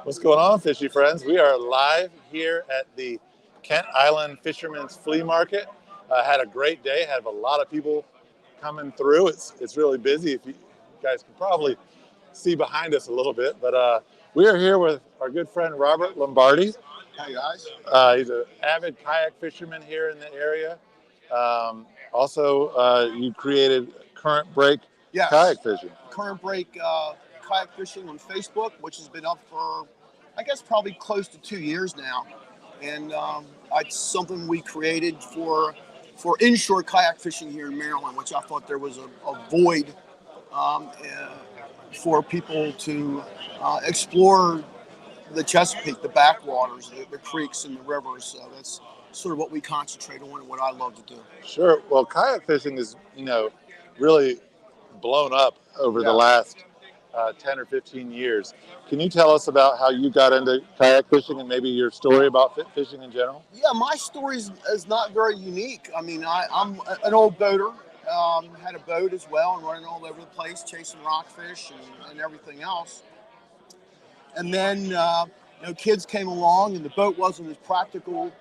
What's going on, fishy friends? We are live here at the Kent Island Fisherman's Flea Market. Had a great day. Had a lot of people coming through. It's really busy. If you guys can probably see behind us a little bit, but we are here with our good friend Robert Lombardi. Hey guys. He's an avid kayak fisherman here in the area. You created Current Break Yes. Kayak Fishing. Current Break kayak fishing on Facebook, which has been up for, I guess, probably close to 2 years now, and it's something we created for inshore kayak fishing here in Maryland, which I thought there was a void for people to explore the Chesapeake, the backwaters, the creeks and the rivers. So that's sort of what we concentrate on and what I love to do. Sure. Well, kayak fishing is, really blown up over the last 10 or 15 years. Can you tell us about how you got into kayak fishing and maybe your story about fishing in general? Yeah, my story is not very unique. I mean, I'm an old boater, had a boat as well and running all over the place, chasing rockfish and everything else. And then, kids came along and the boat wasn't as practical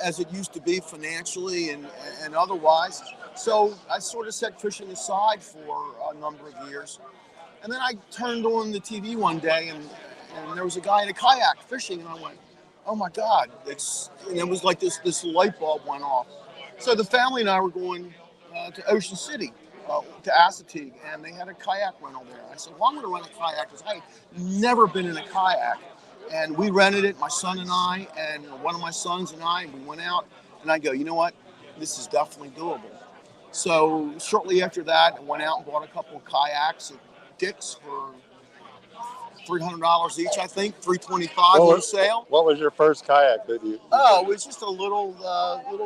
as it used to be financially and otherwise. So I sort of set fishing aside for a number of years. And then I turned on the TV one day and there was a guy in a kayak fishing, and I went, oh my God. And it was like this light bulb went off. So the family and I were going to Ocean City, to Assateague, and they had a kayak rental there. I said, well, I'm going to rent a kayak because I had never been in a kayak. And we rented it, my son and I, and one of my sons and I, and we went out, and I go, you know what? This is definitely doable. So shortly after that, I went out and bought a couple of kayaks at Dick's for $300 each, I think, $325 on sale. What was your first kayak that you? Oh, it was just a little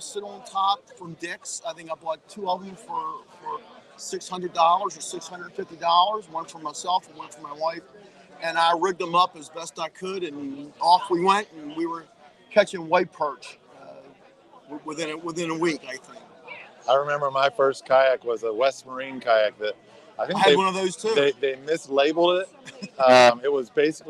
sit on top from Dick's. I think I bought two of them for $600 or $650, one for myself and one for my wife. And I rigged them up as best I could, and off we went, and we were catching white perch within a week, I think. I remember my first kayak was a West Marine kayak that I think I had one of those too. They mislabeled it. It was based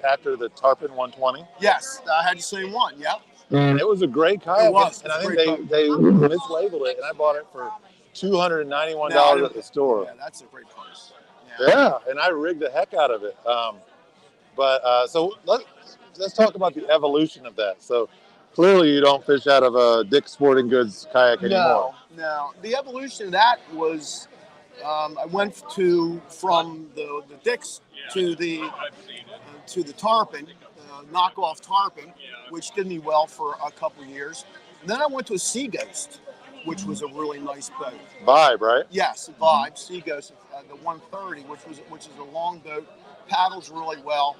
after the Tarpon 120. Yes, I had the same one. Yep. And it was a great kayak. It was. And I think they mislabeled it, and I bought it for $291 at the store. Yeah, that's a great price. Yeah, and I rigged the heck out of it. So let's talk about the evolution of that. So clearly you don't fish out of a Dick's Sporting Goods kayak anymore. No. The evolution of that was I went from the Dick's to the Tarpon, knockoff Tarpon, which did me well for a couple of years. And then I went to a Sea Ghost, which was a really nice boat. Vibe, right? Yes, Vibe, Sea Ghost, the 130, which is a long boat, paddles really well.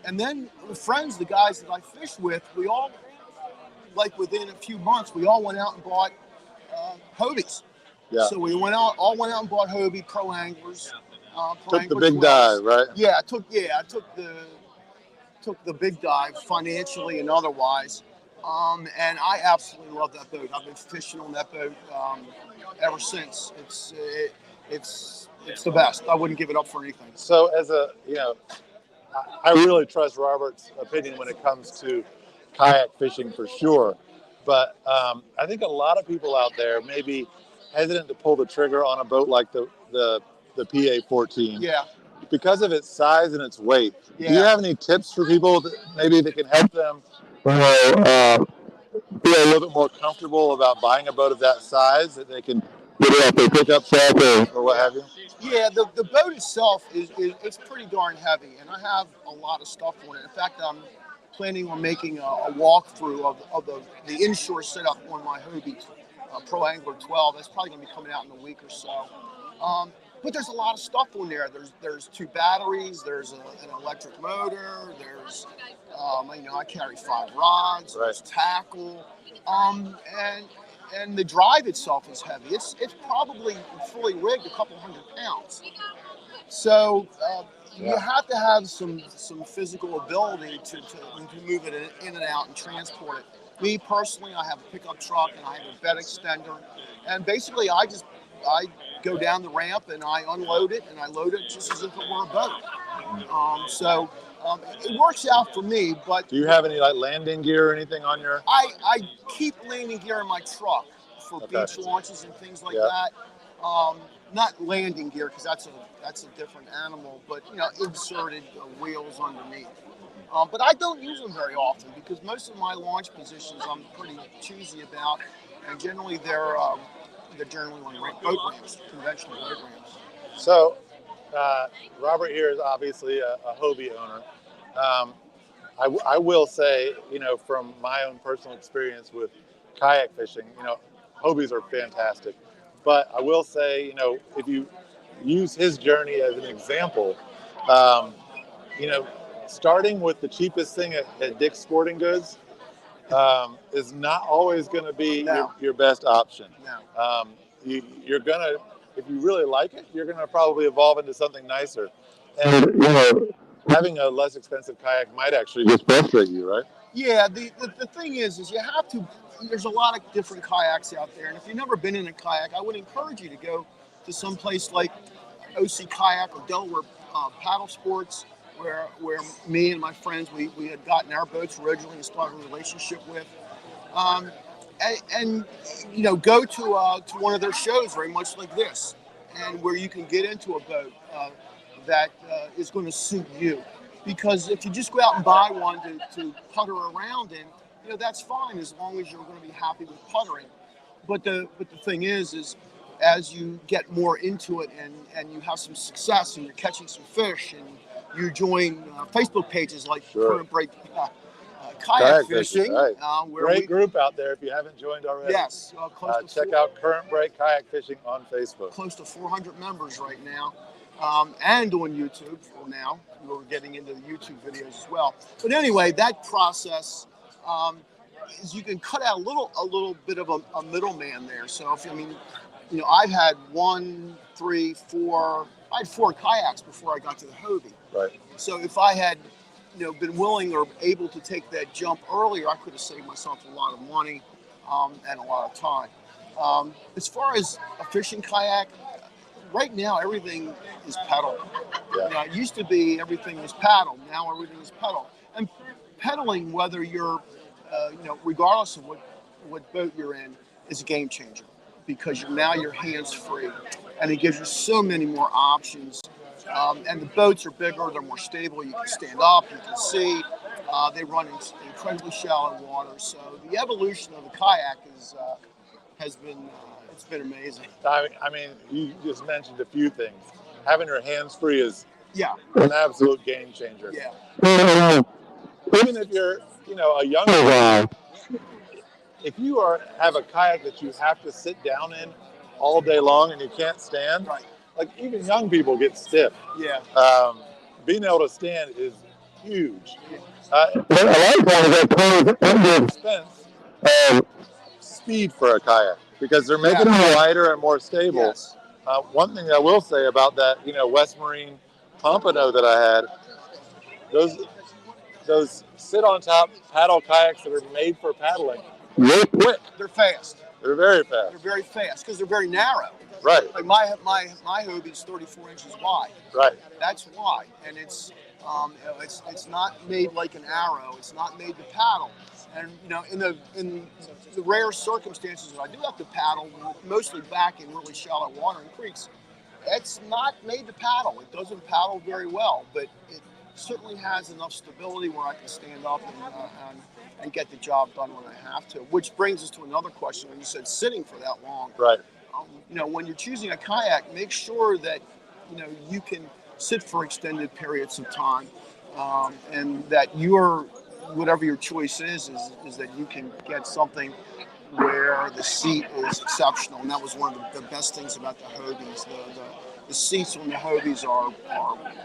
And then the friends, the guys that I fish with, we all, like within a few months, we all went out and bought Hobies. Yeah. So we all went out and bought Hobie Pro Anglers. Took the big dive, right? Yeah, I took the big dive financially and otherwise. And I absolutely love that boat. I've been fishing on that boat ever since. It's the best. I wouldn't give it up for anything. So I really trust Robert's opinion when it comes to kayak fishing for sure. But I think a lot of people out there may be hesitant to pull the trigger on a boat like the PA-14. Yeah. Because of its size and its weight. Yeah. Do you have any tips for people that can help them be a little bit more comfortable about buying a boat of that size that they can get it off their pickup truck or what have you? Yeah, the boat itself it's pretty darn heavy, and I have a lot of stuff on it. In fact, I'm planning on making a walkthrough of the inshore setup on my Hobie Pro Angler 12. That's probably going to be coming out in a week or so. But there's a lot of stuff on there. There's two batteries. There's an electric motor. There's I carry 5 rods. Right. There's tackle, and the drive itself is heavy. It's probably fully rigged a couple hundred pounds. So you have to have some physical ability to move it in and out and transport it. Me personally, I have a pickup truck and I have a bed extender, and basically I go down the ramp and I unload it and I load it just as if it were a boat. It works out for me. But Do you have any like landing gear or anything on your? I keep landing gear in my truck for Okay. beach launches and things like Yeah. that. Not landing gear because that's a different animal, but inserted wheels underneath. But I don't use them very often because most of my launch positions I'm pretty choosy about, and generally they're generally on boat ramps, conventional boat ramps. So, Robert here is obviously a Hobie owner. Um, I will say, from my own personal experience with kayak fishing, Hobies are fantastic. But I will say, if you use his journey as an example, um, you know, starting with the cheapest thing at Dick's Sporting Goods is not always going to be No. your best option. No. You're going to, if you really like it, you're going to probably evolve into something nicer. And, having a less expensive kayak might actually just frustrate you, right? Yeah, the thing is you have to. There's a lot of different kayaks out there, and if you've never been in a kayak, I would encourage you to go to some place like OC Kayak or Delaware Paddle Sports, where me and my friends we had gotten our boats originally and started a relationship with, um, and go to one of their shows, very much like this, and where you can get into a boat that is going to suit you. Because if you just go out and buy one to putter around in, that's fine as long as you're going to be happy with puttering. But the thing is as you get more into it and you have some success and you're catching some fish and you join Facebook pages like Sure. Current Break Kayak Fishing, right. where Great group out there if you haven't joined already. Yes, check out Current Break Kayak Fishing on Facebook. Close to 400 members right now. And on YouTube for now. We're getting into the YouTube videos as well. But anyway, that process is you can cut out a little bit of a middleman there. So I've had I had 4 kayaks before I got to the Hobie. Right. So if I had been willing or able to take that jump earlier, I could have saved myself a lot of money and a lot of time. As far as a fishing kayak, right now everything is pedal. Yeah. It used to be everything was paddle. Now everything is pedal. And pedaling, whether you're, regardless of what boat you're in, is a game changer because now you're hands free, and it gives you so many more options. And the boats are bigger, they're more stable. You can stand up, you can see. They run in incredibly shallow water. So the evolution of the kayak has been it's been amazing. I mean, you just mentioned a few things. Having your hands free is Yeah. an absolute game changer. Yeah. Even if you're, a younger guy, if you have a kayak that you have to sit down in all day long and you can't stand, Right. like even young people get stiff. Yeah. Being able to stand is huge. A lot of times that comes at the expense of speed for a kayak because they're making them lighter and more stable. Yes. One thing I will say about that, West Marine Pompano that I had, those sit on top paddle kayaks that are made for paddling, they're quick. They're fast. They're very fast. They're very fast because they're very narrow. Right. Like my Hobie is 34 inches wide. Right. That's wide, and it's not made like an arrow. It's not made to paddle. And in the rare circumstances that I do have to paddle, mostly back in really shallow water and creeks, it's not made to paddle. It doesn't paddle very well, but it certainly has enough stability where I can stand up and get the job done when I have to. Which brings us to another question. When you said sitting for that long, right? When you're choosing a kayak, make sure that you can sit for extended periods of time, and that whatever your choice is that you can get something where the seat is exceptional. And that was one of the best things about the Hobies. The seats on the Hobies are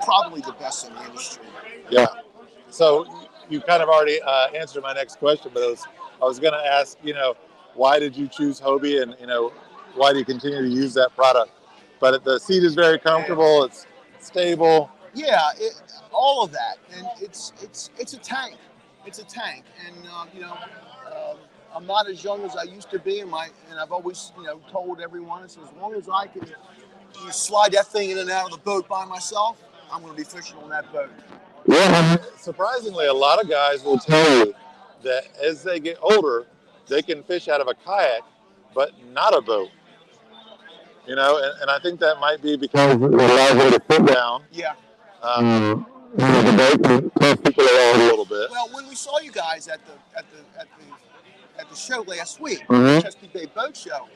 probably the best in the industry. Yeah. So you kind of already answered my next question, but I was going to ask, why did you choose Hobie, and why do you continue to use that product? But the seat is very comfortable. It's stable. Yeah, all of that, and it's a tank. It's a tank, and I'm not as young as I used to be, and I've always told everyone, as long as I can slide that thing in and out of the boat by myself, I'm going to be fishing on that boat. Yeah, surprisingly, a lot of guys will tell you that as they get older, they can fish out of a kayak, but not a boat. You know, and I think that might be because it allows you to sit down. Yeah. The boat can push people around a little bit. Well, when we saw you guys at the show last week, the Chesapeake Bay Boat Show,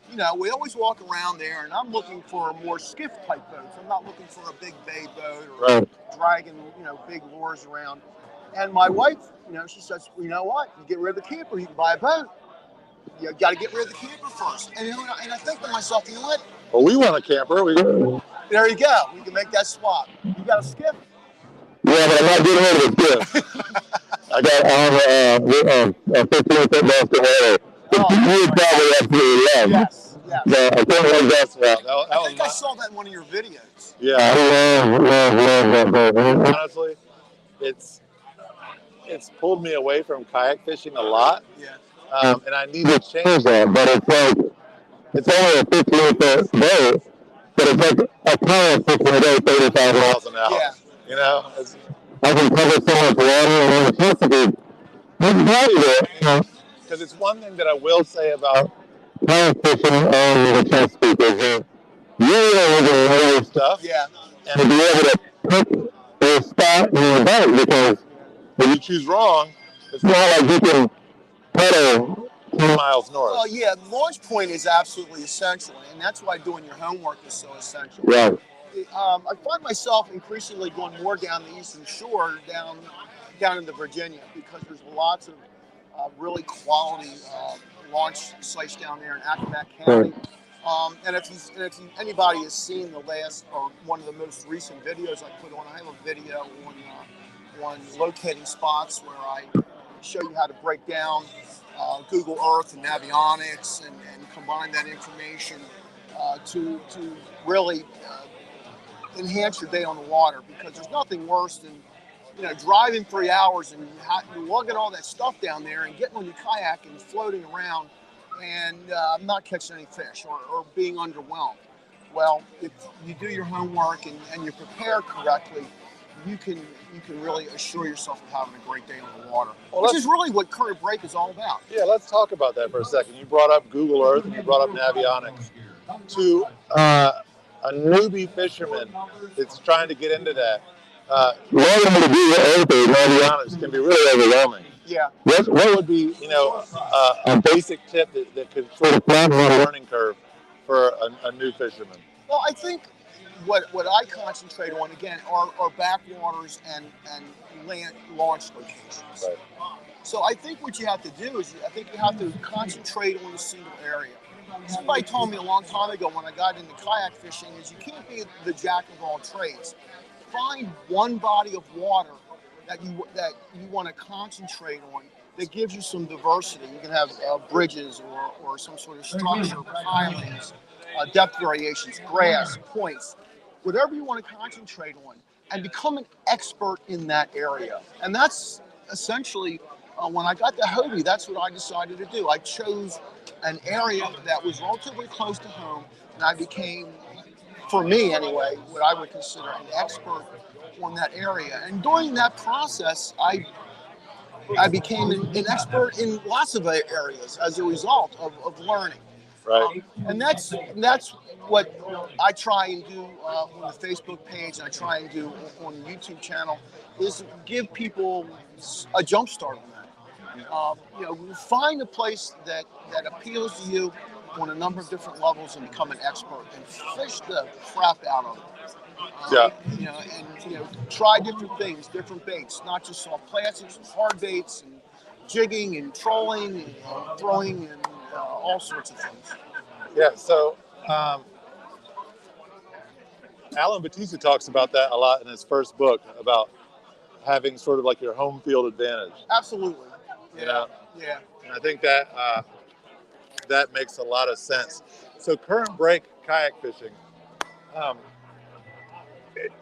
you know, we always walk around there, and I'm looking for more skiff type boats. I'm not looking for a big bay boat or dragging, you know, big lures around. And my wife, you know, she says, well, you know what? You get rid of the camper, you can buy a boat. You got to get rid of the camper first. And, you know, and I think to myself, you know what? Well, we want a camper. There you go. We can make that swap. You got a skiff? Yeah, but I'm not getting rid of the skiff. I have a 15-foot basket water. You probably absolutely love. Yes, yes. I think that's I think I saw that in one of your videos. Yeah, I love that boat. Honestly, it's pulled me away from kayak fishing a lot. Yeah. And I need to change that, but it's only a 15-foot boat, but it's like a kayak fishing a day 35 miles an hour. Yeah. You know, I can cover so much water, and it's supposed to be valuable, you know. Because it's one thing that I will say about kayak fishing on the Chesapeake is that you're able to know your stuff, and to be able to pick a spot in your boat, because if you choose wrong, it's not like you can pedal 2 miles north. Well, yeah, launch point is absolutely essential, and that's why doing your homework is so essential. Right. I find myself increasingly going more down the eastern shore, down into Virginia, because there's lots of really quality launch sites down there in Accomack County. And if anybody has seen the last or one of the most recent videos I put on, I have a video on locating spots where I show you how to break down Google Earth and avionics and combine that information to really enhance your day on the water, because there's nothing worse than, you know, driving 3 hours and you're lugging all that stuff down there and getting on your kayak and floating around and not catching any fish or being underwhelmed. Well, if you do your homework and you prepare correctly, you can really assure yourself of having a great day on the water, which is really what Current Break is all about. Yeah, let's talk about that for a second. You brought up Google Earth and you brought up Navionics. To a newbie fisherman that's trying to get into that, learning how to do Earth or Navionics can be really overwhelming. Yeah. What would be, you know, a basic tip that could sort of flatten the learning curve for a new fisherman? Well, I think what I concentrate on, again, are backwaters and land launch locations. Right. So I think what you have to do is I think you have to concentrate on a single area. Somebody told me a long time ago when I got into kayak fishing is you can't be the jack of all trades. Find one body of water that you want to concentrate on that gives you some diversity. You can have bridges or some sort of structure, pilings, depth variations, grass, points, whatever you want to concentrate on, and become an expert in that area. And that's essentially, when I got to Hobie, that's what I decided to do. I chose an area that was relatively close to home, and I became, for me anyway, what I would consider an expert on that area. And during that process, I became an expert in lots of areas as a result of learning. Right. And that's what I try and do on the Facebook page, and I try and do on the YouTube channel, is give people a jump start on that. You know, find a place that appeals to you on a number of different levels and become an expert and fish the crap out of it. You know, and you know, try different things, different baits, not just soft plastics, hard baits, and jigging and trolling and throwing and all sorts of things. Yeah. So Alan Batista talks about that a lot in his first book, about having sort of like your home field advantage. Absolutely. Yeah. You know? Yeah. And I think that that makes a lot of sense. So current break kayak fishing,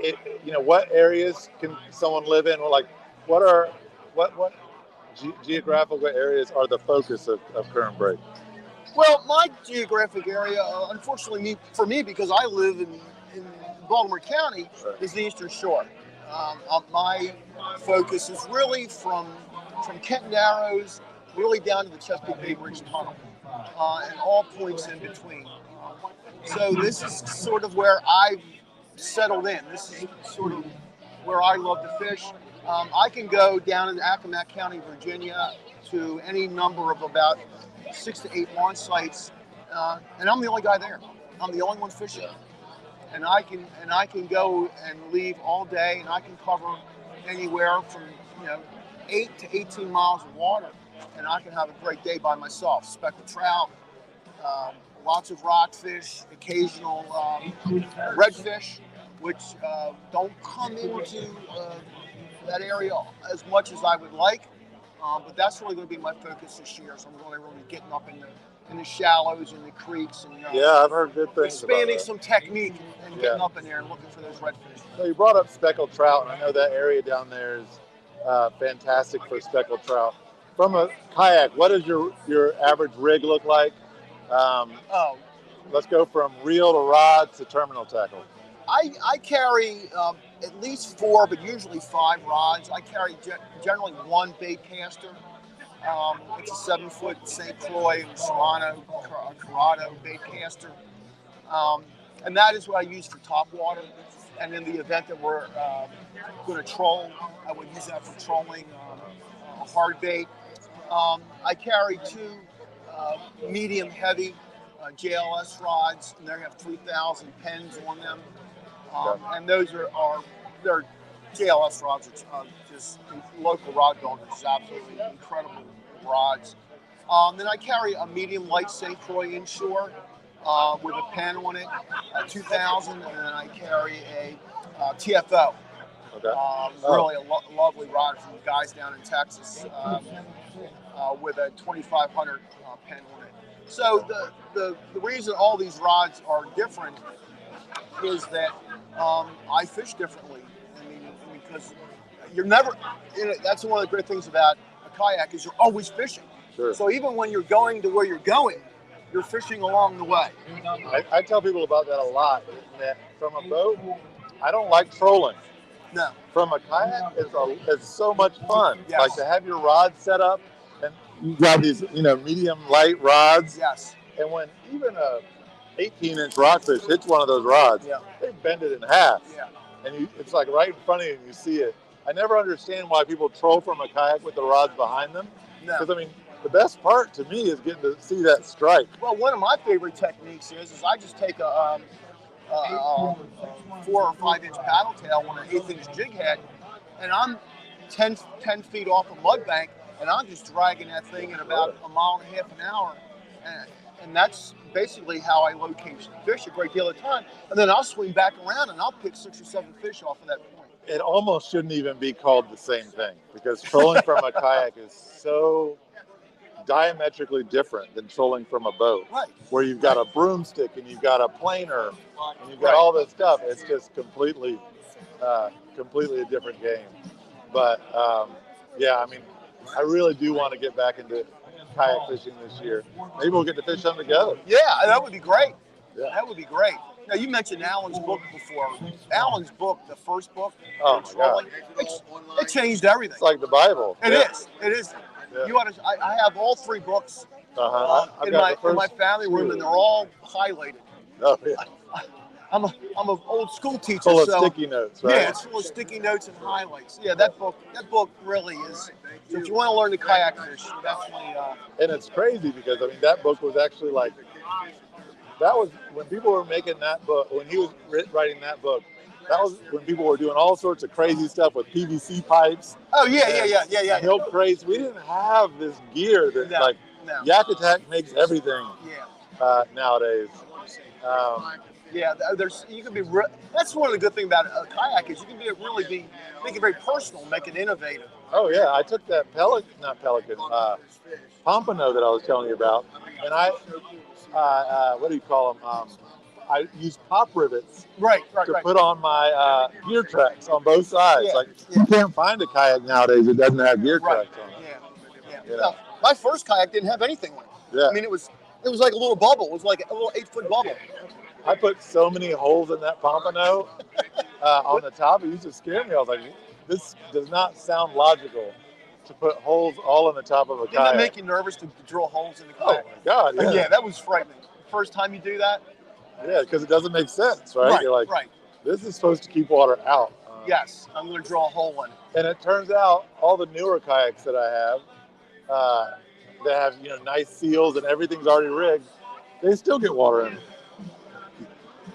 you know, what areas can someone live in? Or like, what geographical areas are the focus of current break? Well, my geographic area, unfortunately, for me, because I live in Baltimore County is the Eastern Shore. My focus is really from Kent Narrows really down to the Chesapeake Bay Bridge Tunnel, and all points in between. So this is sort of where I've settled in. This is sort of where I love to fish. I can go down in Accomack County, Virginia, to any number of about 6 to 8 launch sites, and I'm the only guy there. I'm the only one fishing, and I can go and leave all day, and I can cover anywhere from 8 to 18 miles of water, and I can have a great day by myself. Speckled trout, lots of rockfish, occasional redfish, which don't come into that area as much as I would like. But that's really going to be my focus this year. So I'm really getting up in the shallows and the creeks, and yeah, I've heard good things. Expanding about some technique and getting up in there and looking for those redfish. So you brought up speckled trout, and I know that area down there is fantastic for speckled trout. From a kayak, what does your average rig look like? Let's go from reel to rods to terminal tackle. I carry at least 4, but usually 5 rods. I carry generally 1 bait caster. It's a 7-foot St. Croix Serrano Corrado bait caster. And that is what I use for topwater. And in the event that we're going to troll, I would use that for trolling a hard bait. I carry 2 medium heavy JLS rods, and they have 3,000 pens on them. And those they're JLS rods, just local rod builders, absolutely incredible rods. Then I carry a medium light St. Croix inshore with a pen on it, 2,000, and then I carry a TFO. Really a lovely rod from guys down in Texas with a 2,500 pen on it. So the reason all these rods are different is that I fish differently. I mean, because you're never, that's one of the great things about a kayak is you're always fishing. Sure. So even when you're going to where you're going, you're fishing along the way. I tell people about that a lot, that from a boat, I don't like trolling. No. From a kayak, it's so much fun. Yes. Like to have your rod set up, and you got these medium light rods. Yes. And when even a 18-inch rockfish hits one of those rods, they bend it in half. Yeah. And it's like right in front of you and you see it. I never understand why people troll from a kayak with the rods behind them. No. Because, I mean, the best part to me is getting to see that strike. Well, one of my favorite techniques is I just take a 4 or 5 inch paddle tail on an 1/8 inch jig head, and I'm 10 feet off a mud bank, and I'm just dragging that thing at about 1.5 miles an hour. And that's basically how I locate fish a great deal of time. And then I'll swing back around and I'll pick 6 or 7 fish off of that point. It almost shouldn't even be called the same thing, because trolling from a kayak is so diametrically different than trolling from a boat, right, where you've got a broomstick and you've got a planer and you've got all this stuff. It's just completely a different game. But yeah, I mean, I really do want to get back into kayak fishing this year. Maybe we'll get to fish some together. Yeah, that would be great. Yeah. That would be great. Now, you mentioned Alan's book before. Alan's book, the first book, oh my God. It changed everything. It's like the Bible. It is. It is. Yeah. You ought to, I have all 3 books in my family room, and they're all highlighted. Oh yeah. I'm an old school teacher. Full of sticky notes, right? Yeah, it's full of sticky notes and highlights. Yeah, that book really is. So if you want to learn to kayak fish, definitely. And it's crazy because I mean that book was actually like, that was when people were making that book. When he was writing that book, that was when people were doing all sorts of crazy stuff with PVC pipes. Oh yeah. Milk crates. We didn't have this gear that Yak Attack makes everything. Nowadays. Yeah, you can be. That's one of the good things about a kayak is you can make it very personal, make it innovative. Oh yeah, I took that pompano that I was telling you about, and I what do you call them? I used pop rivets to put on my gear tracks on both sides. You can't find a kayak nowadays that doesn't have gear tracks on it. Yeah. You know? My first kayak didn't have anything on it. Yeah. I mean, it was like a little bubble. It was like a little 8-foot bubble. I put so many holes in that pompano on the top. It used to scare me. I was like, this does not sound logical to put holes all in the top of a Didn't that kayak. make you nervous to drill holes in the Oh kayak? my God, yeah. Yeah, that was frightening. First time you do that? Yeah, because it doesn't make sense, right? Right, You're like, right. this is supposed to keep water out. Yes, I'm going to drill a hole in it. And it turns out all the newer kayaks that I have, that have nice seals and everything's already rigged, they still get water in them.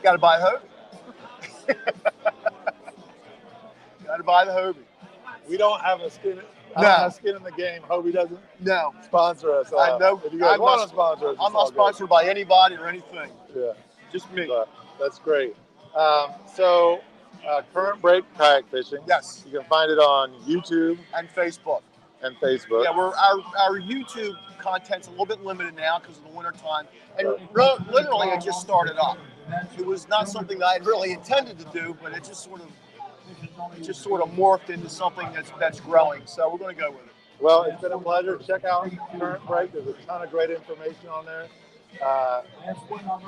Got to buy a Hobie. Got to buy the Hobie. We don't have a skin. I No. don't have skin in the game. Hobie doesn't No. sponsor us. I know. If you guys want to sponsor us, I'm not sponsored by anybody or anything. Yeah. Just me. But that's great. So, Current Break Kayak Fishing. Yes. You can find it on YouTube And Facebook. and Facebook. Yeah, our YouTube content's a little bit limited now because of the winter time. And literally it just started up. It was not something that I had really intended to do, but it just sort of morphed into something that's growing. So we're going to go with it. Well, it's been a pleasure. Check out Current Break. There's a ton of great information on there.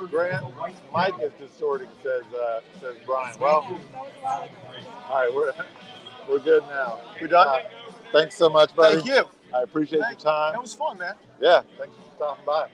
Grant, Mike is distorting, says Brian. Well, all right, we're good now. We're done? Thanks so much, buddy. Thank you. I appreciate your time. That was fun, man. Yeah, thanks for stopping by.